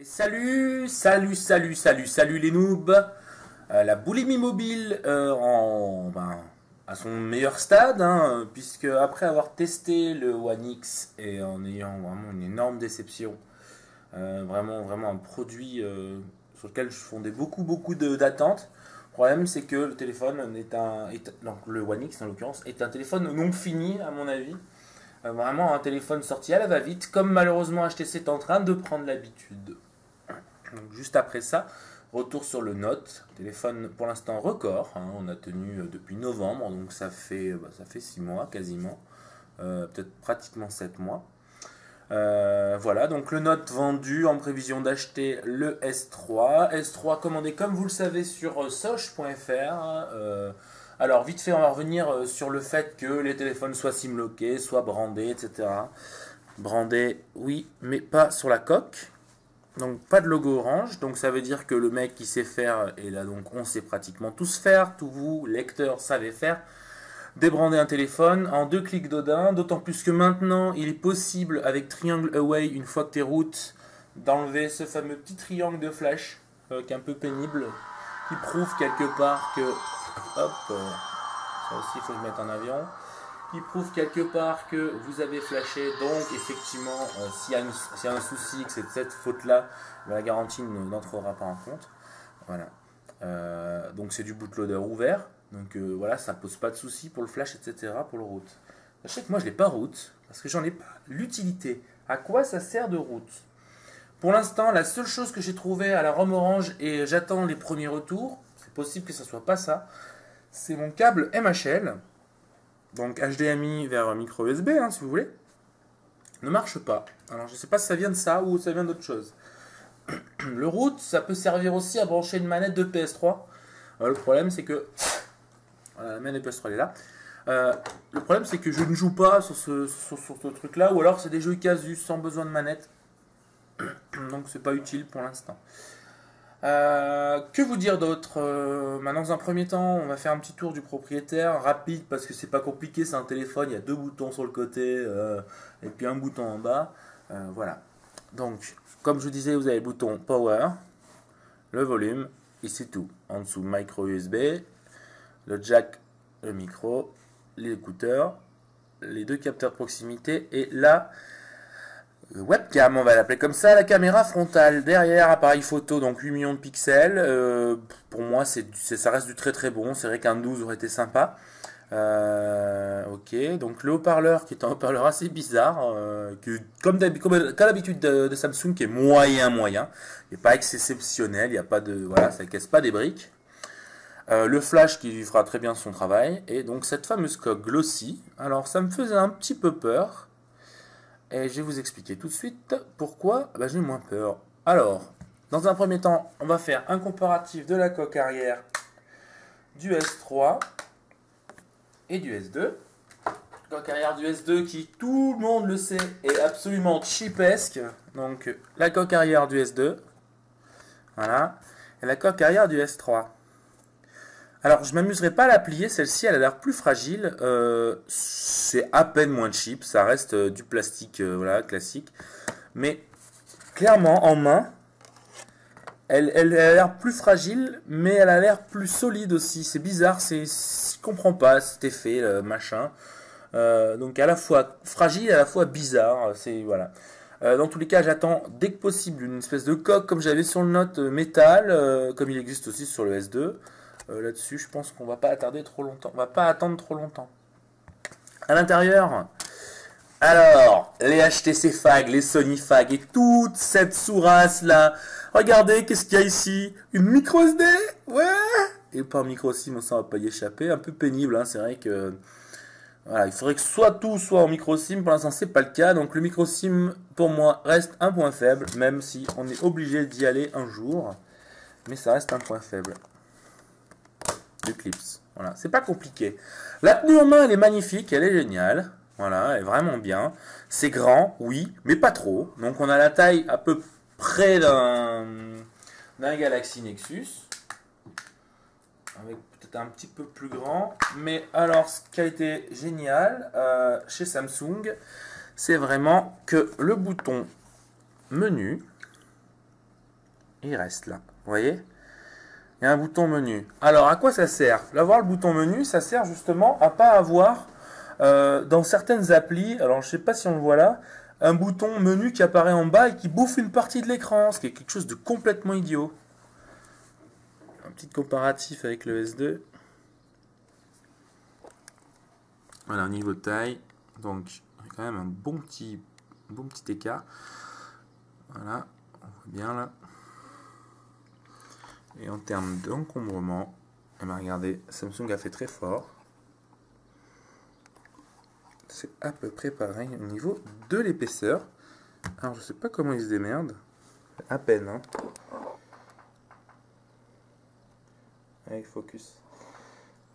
Salut les noobs. La boulimie mobile à son meilleur stade, hein, puisque après avoir testé le One X et en ayant vraiment une énorme déception, vraiment un produit sur lequel je fondais beaucoup d'attentes. Le problème, c'est que le téléphone donc le One X en l'occurrence est un téléphone non fini à mon avis. Vraiment un téléphone sorti à la va-vite, comme malheureusement HTC est en train de prendre l'habitude. Donc juste après ça, retour sur le Note, téléphone pour l'instant record, hein, on a tenu depuis novembre, donc ça fait 6 mois quasiment, peut-être pratiquement 7 mois. Voilà, donc le Note vendu en prévision d'acheter le S3. S3 commandé comme vous le savez sur soch.fr. Alors vite fait on va revenir sur le fait que les téléphones soient simlockés, soient brandés, etc. Brandés oui, mais pas sur la coque. Donc pas de logo orange, donc ça veut dire que le mec qui sait faire, et là donc on sait pratiquement tous faire, tous vous lecteurs savez faire, débrander un téléphone en 2 clics d'Odin, d'autant plus que maintenant il est possible avec Triangle Away, une fois que tu es root, d'enlever ce fameux petit triangle de flash, qui est un peu pénible, qui prouve quelque part que, hop, ça aussi il faut que je mette en avion, qui prouve quelque part que vous avez flashé, donc effectivement s'il y a un souci, que c'est de cette faute là, la garantie n'entrera pas en compte. Voilà. Donc c'est du bootloader ouvert, donc voilà, ça pose pas de souci pour le flash, etc. pour le root. Sachez que moi je l'ai pas root, parce que j'en ai pas l'utilité. À quoi ça sert de root? Pour l'instant, la seule chose que j'ai trouvé à la ROM orange, et j'attends les premiers retours, c'est possible que ça soit pas ça, c'est mon câble MHL, donc HDMI vers micro USB, hein, si vous voulez, ne marche pas. Alors je ne sais pas si ça vient de ça ou ça vient d'autre chose. Le root, ça peut servir aussi à brancher une manette de PS3. Le problème c'est que... Voilà, la manette de PS3 elle est là. Le problème c'est que je ne joue pas sur ce truc là, ou alors c'est des jeux casus sans besoin de manette. Donc c'est pas utile pour l'instant. Que vous dire d'autre? Maintenant, dans un premier temps, on va faire un petit tour du propriétaire, rapide parce que c'est pas compliqué, c'est un téléphone, il y a 2 boutons sur le côté et puis un bouton en bas. Voilà. Donc, comme je vous disais, vous avez le bouton Power, le volume, et c'est tout. En dessous, micro USB, le jack, le micro, les écouteurs, les 2 capteurs de proximité et là. Webcam, on va l'appeler comme ça, la caméra frontale. Derrière, appareil photo, donc 8 millions de pixels. Pour moi, ça reste du très bon. C'est vrai qu'un 12 aurait été sympa. Ok, donc le haut-parleur qui est un haut-parleur assez bizarre, comme l'habitude de Samsung, qui est moyen. Il n'est pas exceptionnel, il y a pas de, voilà, ça casse pas des briques. Le flash qui fera très bien son travail. Et donc cette fameuse coque glossy. Alors ça me faisait un petit peu peur. Et je vais vous expliquer tout de suite pourquoi j'ai moins peur. Alors, dans un premier temps, on va faire un comparatif de la coque arrière du S3 et du S2. Coque arrière du S2 qui, tout le monde le sait, est absolument cheapesque. Donc, la coque arrière du S2. Voilà. Et la coque arrière du S3. Alors, je m'amuserai pas à la plier, celle-ci, elle a l'air plus fragile. C'est à peine moins cheap, ça reste du plastique, voilà, classique. Mais clairement, en main, elle a l'air plus fragile, mais elle a l'air plus solide aussi. C'est bizarre, je comprends pas cet effet, machin. Donc à la fois fragile, et à la fois bizarre. Voilà. Dans tous les cas, j'attends dès que possible une espèce de coque comme j'avais sur le Note métal, comme il existe aussi sur le S2. Là-dessus, je pense qu'on va pas attarder trop longtemps. On va pas attendre trop longtemps. À l'intérieur, alors, les HTC Fag, les Sony Fag et toute cette sourasse là. Regardez, qu'est-ce qu'il y a ici? Une micro SD? Ouais. Et pas un micro SIM, ça va pas y échapper. Un peu pénible, hein. C'est vrai que voilà, il faudrait que soit tout soit en micro SIM. Pour l'instant, c'est pas le cas. Donc le micro SIM, pour moi, reste un point faible, même si on est obligé d'y aller un jour. Mais ça reste un point faible. De clips. Voilà, c'est pas compliqué. La tenue en main, elle est magnifique, elle est géniale. Voilà, elle est vraiment bien. C'est grand, oui, mais pas trop. Donc on a la taille à peu près d'un Galaxy Nexus. Avec peut-être un petit peu plus grand. Mais alors, ce qui a été génial chez Samsung, c'est vraiment que le bouton menu il reste là. Vous voyez? Il y a un bouton menu. Alors, à quoi ça sert? L'avoir le bouton menu, ça sert justement à pas avoir, dans certaines applis, alors je sais pas si on le voit là, un bouton menu qui apparaît en bas et qui bouffe une partie de l'écran, ce qui est quelque chose de complètement idiot. Un petit comparatif avec le S2. Voilà, au niveau de taille, donc il y a quand même un bon petit écart. Voilà, on voit bien là. Et en termes d'encombrement, eh bien, regardez, Samsung a fait très fort. C'est à peu près pareil au niveau de l'épaisseur. Alors je sais pas comment ils se démerdent. À peine, hein. Avec focus.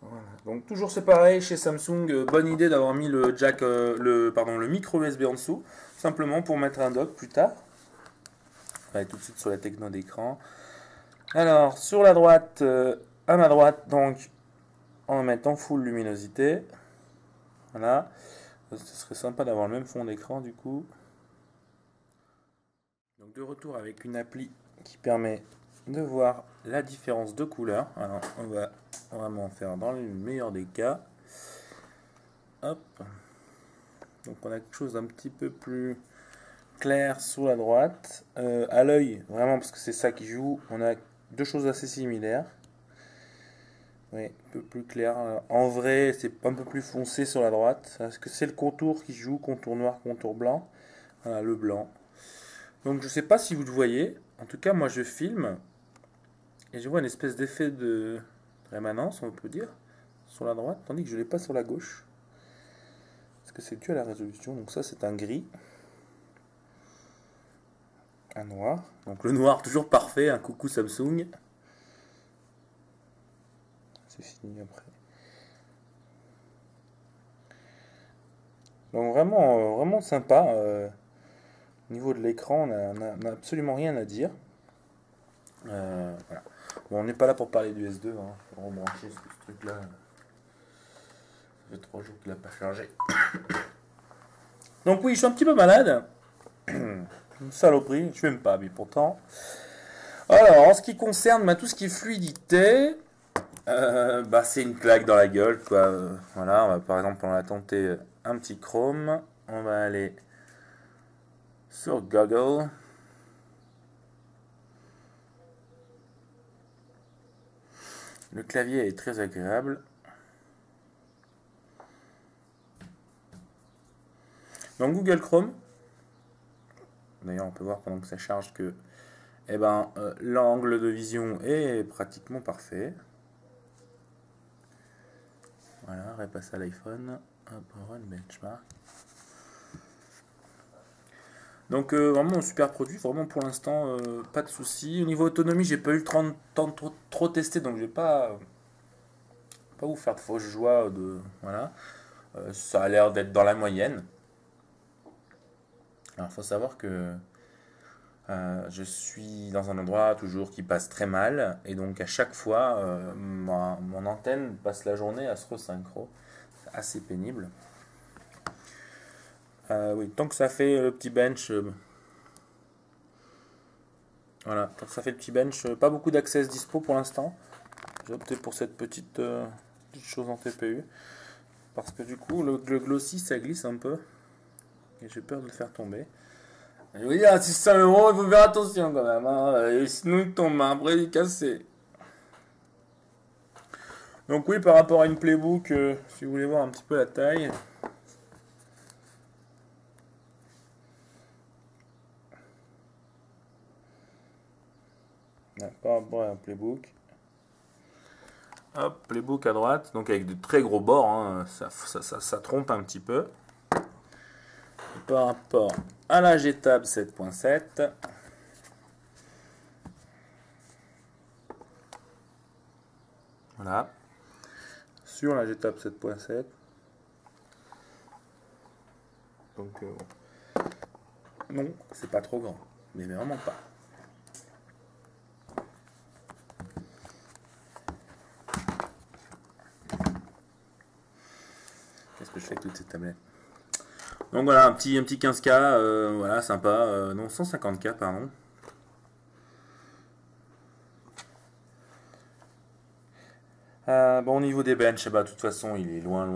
Voilà. Donc toujours c'est pareil chez Samsung. Bonne idée d'avoir mis le jack, le micro USB en dessous, simplement pour mettre un dock plus tard. On va aller tout de suite sur la techno d'écran. Alors sur la droite, à ma droite, donc on va mettre en full luminosité. Voilà. Ce serait sympa d'avoir le même fond d'écran du coup. Donc de retour avec une appli qui permet de voir la différence de couleur. Alors on va vraiment faire dans le meilleur des cas. Hop. Donc on a quelque chose d'un petit peu plus clair sur la droite. À l'œil, vraiment parce que c'est ça qui joue, on a deux choses assez similaires. Oui, un peu plus clair. En vrai, c'est un peu plus foncé sur la droite. Est-ce que c'est le contour qui joue, contour noir, contour blanc? Voilà, le blanc. Donc je sais pas si vous le voyez. En tout cas, moi je filme et je vois une espèce d'effet de rémanence, on peut dire, sur la droite, tandis que je l'ai pas sur la gauche. Est-ce que c'est dû à la résolution? Donc ça c'est un gris. Un noir. Donc le noir toujours parfait, un coucou Samsung. C'est fini après. Donc vraiment, vraiment sympa. Au niveau de l'écran, on n'a absolument rien à dire. Voilà. Bon, on n'est pas là pour parler du S2. Hein. Faut rebrancher ce truc-là. Ça fait 3 jours qu'il n'a pas chargé. Donc oui, je suis un petit peu malade. Une saloperie. Je ne fume pas, mais pourtant. Alors, en ce qui concerne tout ce qui est fluidité, c'est une claque dans la gueule, quoi. Voilà, on va, par exemple, on va tenter un petit Chrome. On va aller sur Google. Le clavier est très agréable. Donc Google Chrome. D'ailleurs, on peut voir pendant que ça charge que l'angle de vision est pratiquement parfait. Voilà, repasse à l'iPhone. Run benchmark. Donc vraiment un super produit, vraiment pour l'instant pas de soucis. Au niveau autonomie, j'ai pas eu le temps de trop tester, donc je vais pas vous faire de fausse joie voilà. Ça a l'air d'être dans la moyenne. Alors il faut savoir que je suis dans un endroit toujours qui passe très mal, et donc à chaque fois mon antenne passe la journée à se resynchro. C'est assez pénible. Oui, tant que ça fait le petit bench, voilà, tant que ça fait le petit bench, pas beaucoup d'access dispo pour l'instant. J'ai opté pour cette petite chose en TPU, parce que du coup le glossy ça glisse un peu, et j'ai peur de le faire tomber. Je veux dire, à 600 €, il faut faire attention quand même, hein. Sinon il tombe, après il est cassé. Donc oui, par rapport à une Playbook, si vous voulez voir un petit peu la taille. Par rapport à un Playbook. Hop, Playbook à droite, donc avec de très gros bords, hein, ça trompe un petit peu. Et par rapport à la G-Tab 7.7. Voilà. Sur la G-Tab 7.7. Donc, non, c'est pas trop grand, mais vraiment pas. Qu'est-ce que je fais avec toutes ces tablettes? Donc voilà, un petit 15K, voilà, sympa. Non, 150K, pardon. Bon, au niveau des benches, bah, de toute façon, il est loin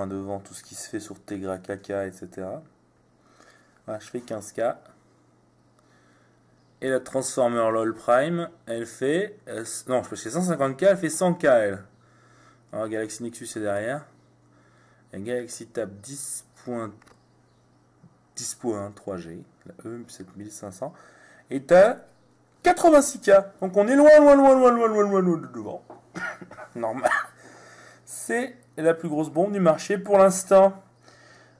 devant tout ce qui se fait sur Tegra, Kaka, etc. Voilà, je fais 15K. Et la Transformer LOL Prime, elle fait... non, je fais 150K, elle fait 100K, elle. Alors, Galaxy Nexus est derrière. Et Galaxy Tab 10.1 3G. La E7500. Et t'as 86K. Donc on est loin de devant. Normal. C'est la plus grosse bombe du marché pour l'instant.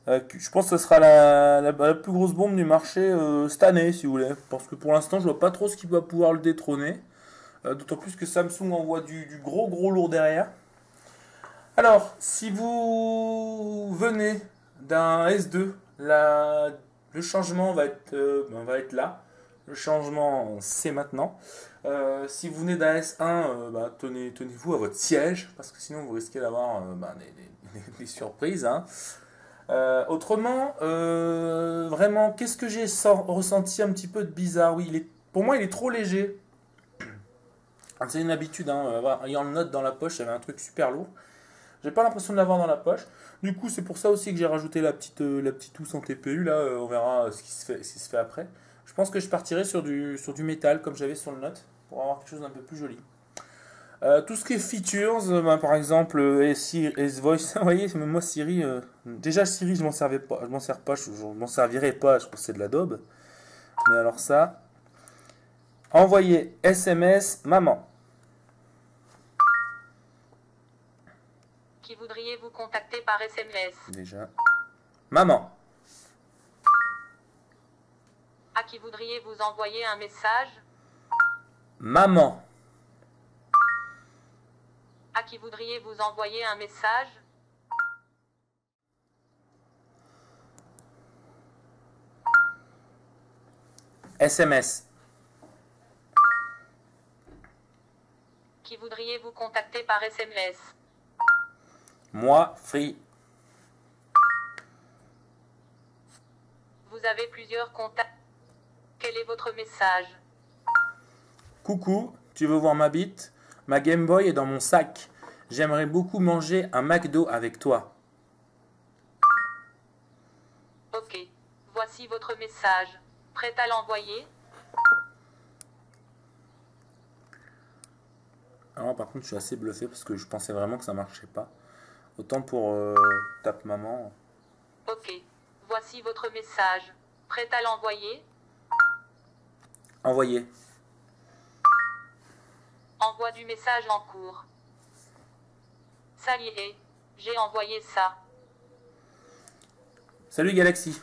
Je pense que ce sera la plus grosse bombe du marché cette année, si vous voulez. Parce que pour l'instant, je vois pas trop ce qui va pouvoir le détrôner. D'autant plus que Samsung envoie du gros lourd derrière. Alors, si vous venez d'un S2, le changement va être là. Le changement, c'est maintenant. Si vous venez d'un S1, tenez-vous à votre siège, parce que sinon vous risquez d'avoir des surprises. Hein. Autrement, vraiment, qu'est-ce que j'ai ressenti un petit peu de bizarre? Oui, pour moi, il est trop léger. C'est une habitude, hein, ayant le Note dans la poche, j'avais un truc super lourd. J'ai pas l'impression de l'avoir dans la poche. Du coup, c'est pour ça aussi que j'ai rajouté la petite housse en TPU. Là, on verra ce qui se fait après. Je pense que je partirai sur du métal, comme j'avais sur le Note, pour avoir quelque chose d'un peu plus joli. Tout ce qui est features, par exemple, S-Voice, vous voyez, même moi Siri, déjà Siri, je m'en sers pas, je m'en servirai pas, je pense que c'est de la daube. Mais alors ça, envoyer SMS, maman. Qui voudriez-vous contacter par SMS? Déjà. Maman. À qui voudriez-vous envoyer un message? Maman. À qui voudriez-vous envoyer un message? SMS. Qui voudriez-vous contacter par SMS? Moi, Free. Vous avez plusieurs contacts. Quel est votre message? Coucou, tu veux voir ma bite? Ma Game Boy est dans mon sac. J'aimerais beaucoup manger un McDo avec toi. Ok. Voici votre message. Prêt à l'envoyer? Alors, par contre, je suis assez bluffé parce que je pensais vraiment que ça marchait pas. Autant pour Tape Maman. Ok. Voici votre message. Prêt à l'envoyer? Envoyer. Envoi du message en cours. Ça y est. J'ai envoyé ça. Salut Galaxy.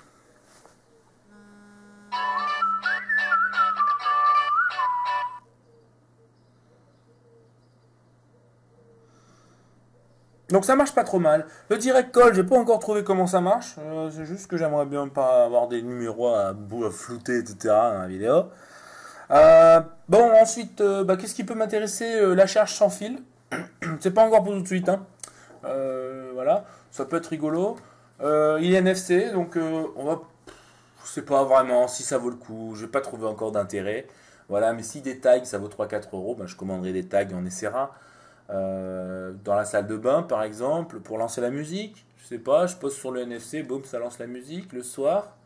Donc ça marche pas trop mal. Le direct call, j'ai pas encore trouvé comment ça marche. C'est juste que j'aimerais bien pas avoir des numéros à flouter, etc. dans la vidéo. Bon, ensuite, qu'est-ce qui peut m'intéresser? La charge sans fil. C'est pas encore pour tout de suite. Hein. Voilà, ça peut être rigolo. Il est NFC, donc on va... Je sais pas vraiment si ça vaut le coup. J'ai pas trouvé encore d'intérêt. Voilà, mais si des tags, ça vaut 3-4 euros, je commanderai des tags et on essaiera. Dans la salle de bain, par exemple, pour lancer la musique. Je sais pas, je pose sur le NFC, boum, ça lance la musique. Le soir,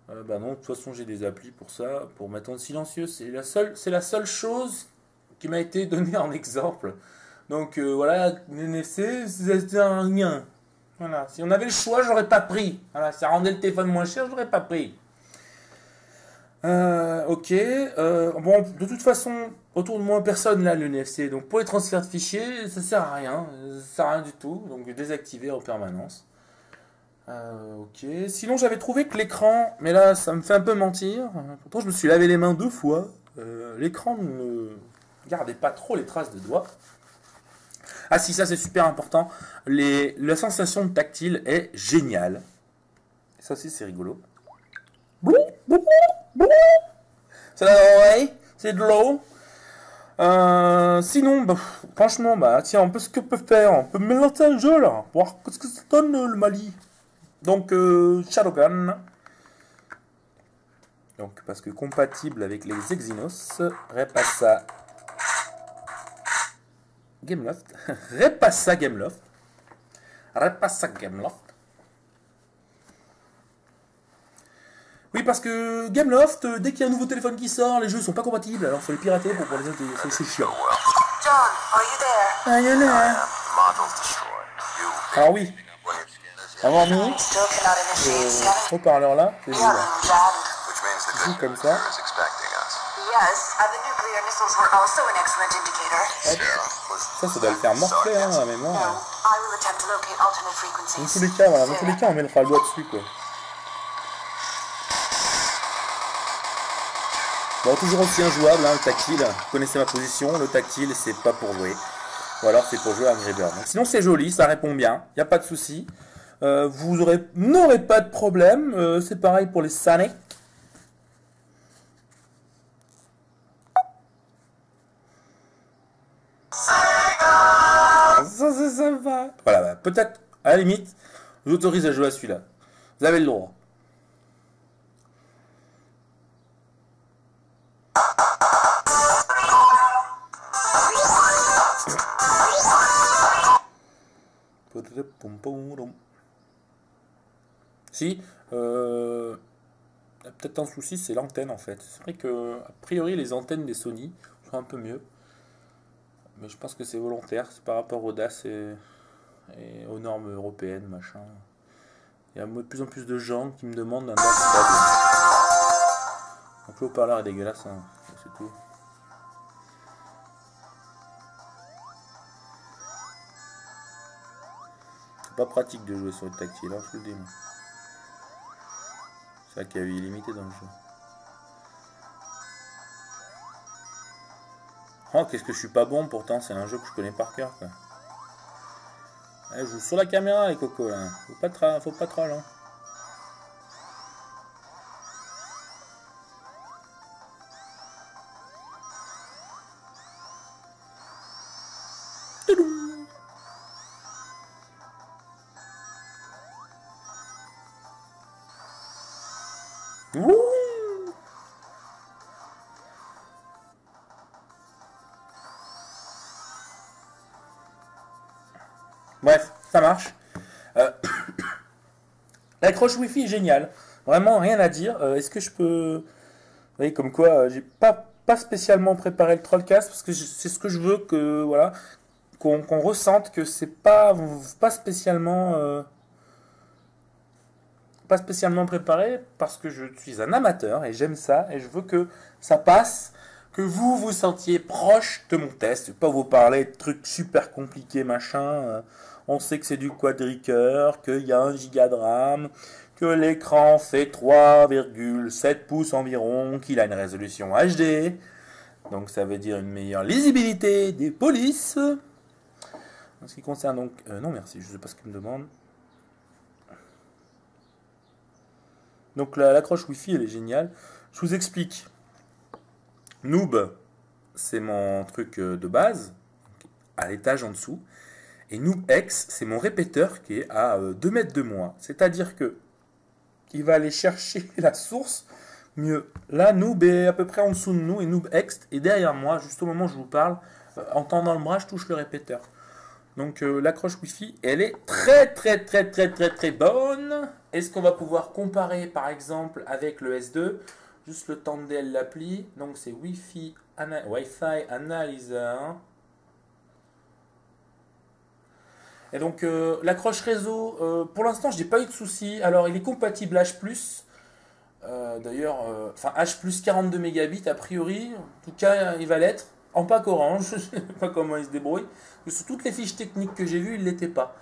non, de toute façon, j'ai des applis pour ça, pour mettre en silencieux. C'est la seule chose qui m'a été donnée en exemple. Donc voilà, le NFC, c'est un rien. Voilà, si on avait le choix, j'aurais pas pris. Voilà, ça rendait le téléphone moins cher, j'aurais pas pris. Ok. Bon, de toute façon, autour de moi, personne n'a le NFC. Donc pour les transferts de fichiers, ça sert à rien. Ça sert à rien du tout. Donc désactiver en permanence. Ok. Sinon, j'avais trouvé que l'écran, mais là, ça me fait un peu mentir. Pourtant, je me suis lavé les mains 2 fois. L'écran ne gardait pas trop les traces de doigts. Ah si, ça c'est super important. La sensation de tactile est géniale. Ça aussi, c'est rigolo. C'est la oreille, c'est de l'eau. Sinon, franchement, tiens, ce qu'on peut faire, on peut mélanger un jeu là, voir ce que ça donne le Mali. Donc, Shadowgun. Donc, parce que compatible avec les Exynos, Repassa Gameloft. Repassa Gameloft. Repassa Gameloft. Oui, parce que Gameloft, dès qu'il y a un nouveau téléphone qui sort, les jeux sont pas compatibles, alors faut les pirater pour les autres, c'est chiant. John, are you there? Ah, y en a. Alors oui, avoir mis Still cannot initiate scanning. haut-parleur là, c'est We lui are là. jammed. Ici comme ça. Yes, and the nuclear missiles were also an excellent indicator. Hop. Ça doit le faire morfler hein, la No, mémoire. I will attempt to locate alternate frequencies. Dans tous les cas, voilà, dans tous les cas, on mettra le doigt dessus quoi. Bon, toujours aussi injouable, hein, le tactile. Vous connaissez ma position, le tactile, c'est pas pour jouer. Ou alors c'est pour jouer à Angry Birds. Donc, sinon, c'est joli, ça répond bien, il n'y a pas de souci. Vous n'aurez pas de problème. C'est pareil pour les Sonic. Ça, c'est sympa. Voilà, bah, peut-être, à la limite, je vous autorise à jouer à celui-là. Vous avez le droit. Si, il y a peut-être un souci, c'est l'antenne en fait. C'est vrai que, a priori, les antennes des Sony sont un peu mieux. Mais je pense que c'est volontaire, c'est par rapport aux DAS et aux normes européennes, machin. Il y a de plus en plus de gens qui me demandent un DAS stable. Donc le haut-parleur est dégueulasse, hein, c'est tout. C'est pas pratique de jouer sur le tactile, hein, je vous le dis. C'est ça qu'il y a eu illimité dans le jeu. Oh, qu'est-ce que je suis pas bon, pourtant c'est un jeu que je connais par cœur quoi. Je joue sur la caméra les cocos là. Faut pas troll hein. Ouh. Bref, ça marche. L'accroche Wi-Fi est géniale. Vraiment, rien à dire. Est-ce que je peux... Vous voyez, comme quoi, j'ai pas spécialement préparé le Trollcast, parce que c'est ce que je veux que, voilà, qu'on ressente que c'est pas spécialement... pas spécialement préparé, parce que je suis un amateur, et j'aime ça, et je veux que ça passe, que vous vous sentiez proche de mon test, pas vous parler de trucs super compliqués, machin... On sait que c'est du quadricœur, qu'il y a 1 giga de RAM, que l'écran fait 3,7 pouces environ, qu'il a une résolution HD. Donc ça veut dire une meilleure lisibilité des polices. En ce qui concerne donc... non merci, je ne sais pas ce qu'il me demande. Donc l'accroche Wi-Fi elle est géniale. Je vous explique. Noob, c'est mon truc de base, à l'étage en dessous. Et NoobX, c'est mon répéteur qui est à 2 mètres de moi. C'est-à-dire que il va aller chercher la source mieux. Là, Noob est à peu près en dessous de nous et NoobX est derrière moi. Juste au moment où je vous parle, en tendant le bras, je touche le répéteur. Donc l'accroche Wi-Fi, elle est très bonne. Est-ce qu'on va pouvoir comparer par exemple avec le S2? Juste le temps de DL l'appli. Donc c'est Wi-Fi Analyzer. Et donc l'accroche réseau, pour l'instant je n'ai pas eu de soucis. Alors il est compatible H+, d'ailleurs, enfin H+, 42 mégabits a priori. En tout cas il va l'être, en pack orange, je ne sais pas comment il se débrouille. Mais sur toutes les fiches techniques que j'ai vues, il ne l'était pas.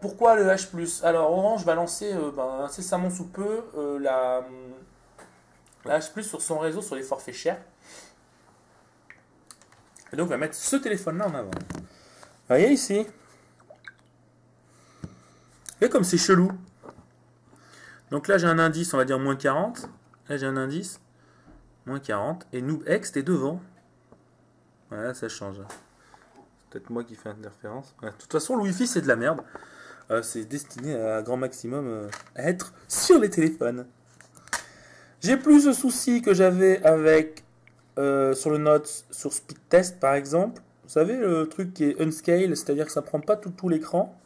Pourquoi le H+? Alors Orange va lancer incessamment sous peu la H+, sur son réseau, sur les forfaits chers. Et donc on va mettre ce téléphone là en avant. Vous voyez ici. Et comme c'est chelou. Donc là j'ai un indice, on va dire moins 40. Là j'ai un indice, moins 40. Et NoobX est devant. Voilà, ça change. C'est peut-être moi qui fais interférence. Ouais, de toute façon le Wi-Fi c'est de la merde. C'est destiné à grand maximum à être sur les téléphones. J'ai plus de soucis que j'avais avec sur le Note, sur Speed Test par exemple. savez, le truc qui est unscale, c'est-à-dire que ça prend pas tout l'écran.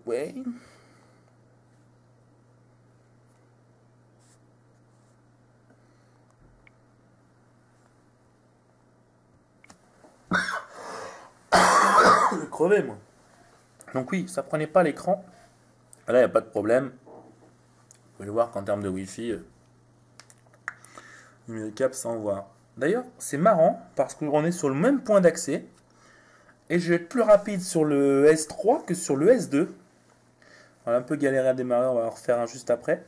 Ouais. Je vais crever, moi. Donc oui, ça prenait pas l'écran. Là, il n'y a pas de problème. Vous pouvez le voir qu'en termes de Wi-Fi, le cap s'envoie. D'ailleurs, c'est marrant parce qu'on est sur le même point d'accès. Et je vais être plus rapide sur le S3 que sur le S2. On a un peu galéré à démarrer, on va en refaire un juste après.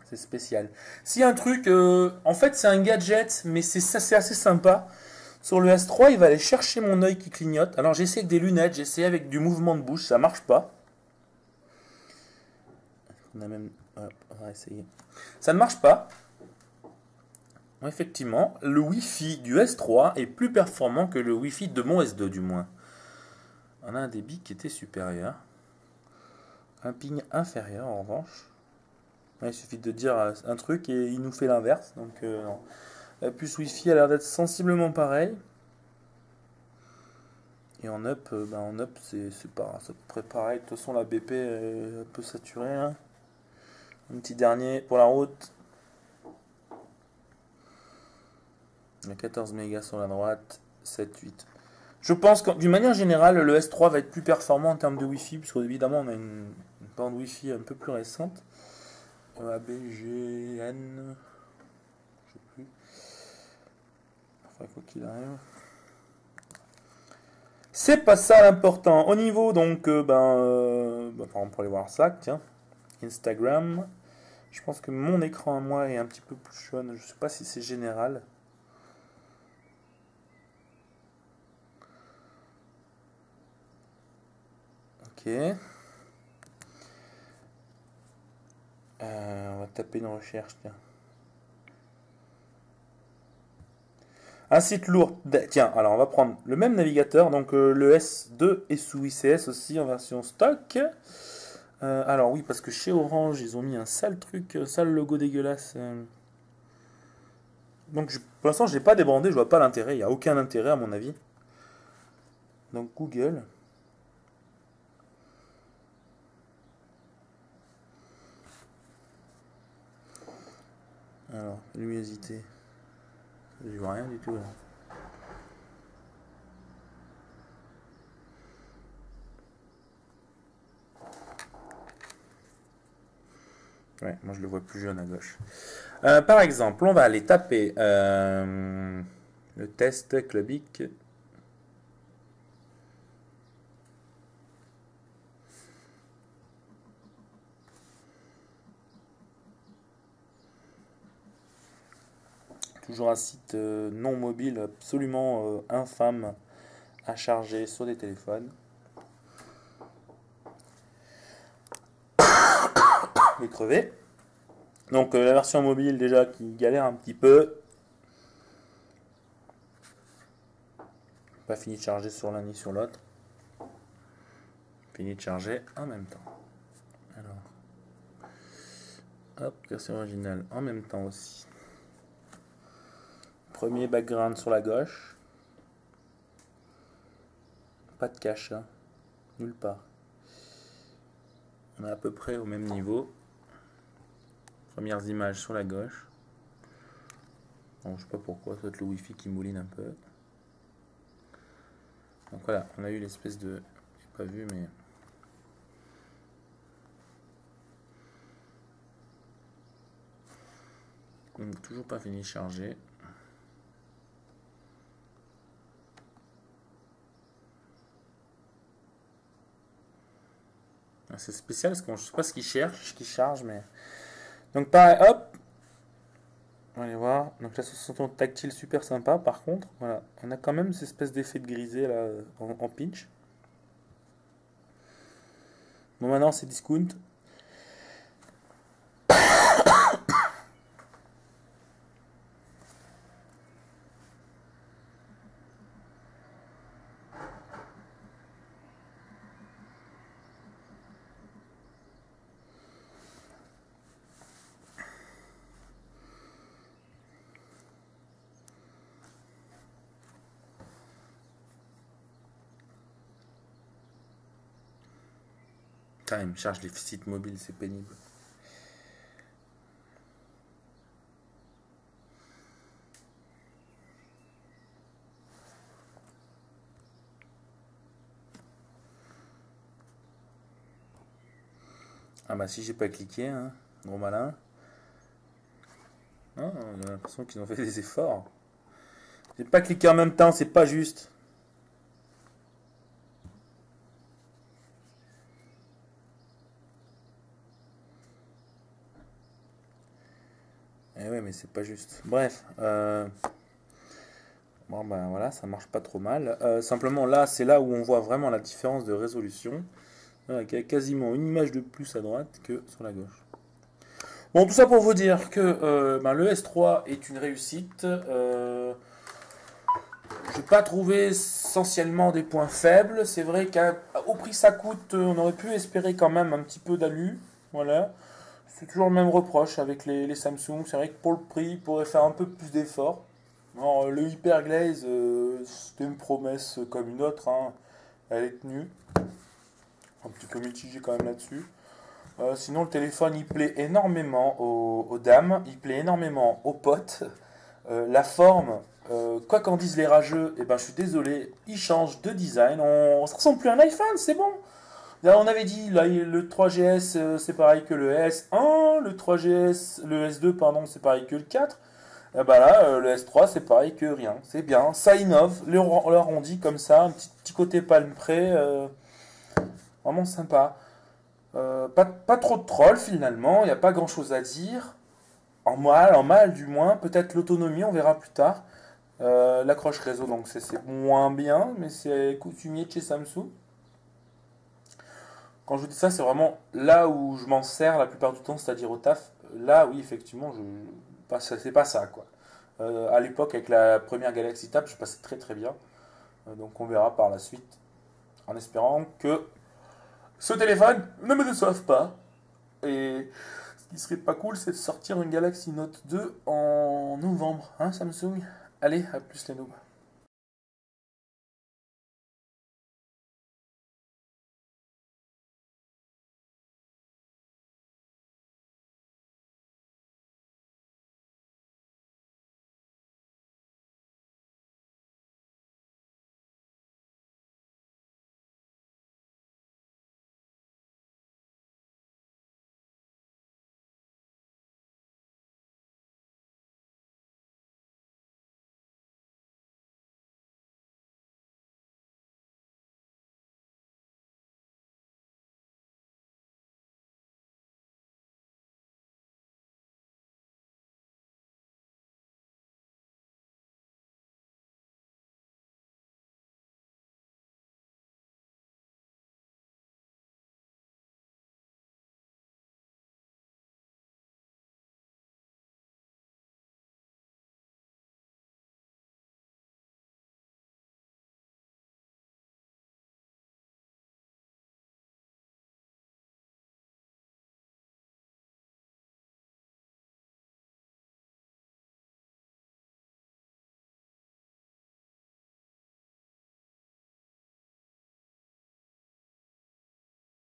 C'est spécial. S'il y a un truc, en fait c'est un gadget, mais c'est assez sympa. Sur le S3, il va aller chercher mon œil qui clignote. Alors j'ai essayé avec des lunettes, j'ai essayé avec du mouvement de bouche, ça marche pas. On a même... on va essayer. Ça ne marche pas. Effectivement, le Wi-Fi du S3 est plus performant que le Wi-Fi de mon S2 du moins. On a un débit qui était supérieur. Un ping inférieur en revanche. Il suffit de dire un truc et il nous fait l'inverse. Donc non. La puce Wi-Fi a l'air d'être sensiblement pareil. Et en up, c'est pas à peu près pareil. De toute façon la BP est un peu saturée. Hein. Un petit dernier pour la route. Il y a 14 mégas sur la droite, 7, 8. Je pense que d'une manière générale, le S3 va être plus performant en termes de Wi-Fi, puisque évidemment on a une bande Wi-Fi un peu plus récente. ABGN, je sais plus. Enfin, quoi qu'il arrive. C'est pas ça l'important. Au niveau donc, par exemple, pour aller voir ça, tiens, Instagram. Je pense que mon écran à moi est un petit peu plus jaune. Je sais pas si c'est général. Ok. On va taper une recherche. Tiens. Un site lourd. Tiens, alors on va prendre le même navigateur. Donc le S2 est sous ICS aussi en version stock. Alors oui, parce que chez Orange, ils ont mis un sale truc, un sale logo dégueulasse. Donc pour l'instant, je n'ai pas débandé, je vois pas l'intérêt. Il n'y a aucun intérêt à mon avis. Donc Google. Alors, luminosité. Je vois rien du tout là. Ouais, moi je le vois plus jaune à gauche. Par exemple, on va aller taper le test Clubic. Toujours un site non mobile absolument infâme à charger sur des téléphones. Les crever. Donc la version mobile déjà qui galère un petit peu. Pas fini de charger sur l'un ni sur l'autre. Fini de charger en même temps. Alors, hop, version originale en même temps aussi. Premier background sur la gauche. Pas de cache, hein. Nulle part. On est à peu près au même niveau. Premières images sur la gauche. Bon, je sais pas pourquoi, ça doit être le Wi-Fi qui mouline un peu. Donc voilà, on a eu l'espèce de... J'ai pas vu, mais... Donc, toujours pas fini de charger. C'est spécial parce que je sais pas ce qu'il cherche, ce qu'il charge, mais... Donc pareil, hop. On va aller voir. Donc la sensation tactile super sympa. Par contre, voilà, on a quand même cette espèce d'effet de grisé là en pinch. Bon, maintenant c'est discount. Putain, il me charge les sites mobiles, c'est pénible. Ah bah si j'ai pas cliqué, hein, gros malin. Ah, j'ai l'impression qu'ils ont fait des efforts. J'ai pas cliqué en même temps, c'est pas juste. Eh ouais, mais c'est pas juste. Bref. Bon ben voilà, ça marche pas trop mal. Simplement là, c'est là où on voit vraiment la différence de résolution. Avec quasiment une image de plus à droite que sur la gauche. Bon, tout ça pour vous dire que le S3 est une réussite. Je n'ai pas trouvé essentiellement des points faibles. C'est vrai qu'au prix que ça coûte, on aurait pu espérer quand même un petit peu d'alu. Voilà. C'est toujours le même reproche avec les Samsung. C'est vrai que pour le prix, ils pourraient faire un peu plus d'efforts. Alors, le Hyper Glaze, c'était une promesse comme une autre. Hein. Elle est tenue. Un petit peu mitigé quand même là-dessus. Sinon, le téléphone, il plaît énormément aux dames. Il plaît énormément aux potes. La forme, quoi qu'en disent les rageux, eh ben, je suis désolé, il change de design. Ça ressemble plus à un iPhone, c'est bon. Là, on avait dit, là, le 3GS, c'est pareil que le S1. Le 3GS, le S2, pardon, c'est pareil que le 4. Et ben là, le S3, c'est pareil que rien. C'est bien, ça innove. L'arrondi comme ça, un petit côté palme près. Vraiment sympa. Pas trop de trolls finalement, il n'y a pas grand chose à dire. En mal du moins. Peut-être l'autonomie, on verra plus tard. L'accroche réseau, donc c'est moins bien, mais c'est coutumier de chez Samsung. Quand je vous dis ça, c'est vraiment là où je m'en sers la plupart du temps, c'est-à-dire au taf. Là, oui, effectivement, c'est pas ça, quoi. À l'époque, avec la première Galaxy Tab, je passais très très bien. Donc on verra par la suite, en espérant que ce téléphone ne me déçoive pas. Et ce qui serait pas cool, c'est de sortir une Galaxy Note 2 en novembre, hein, Samsung. Allez, à plus les noobs.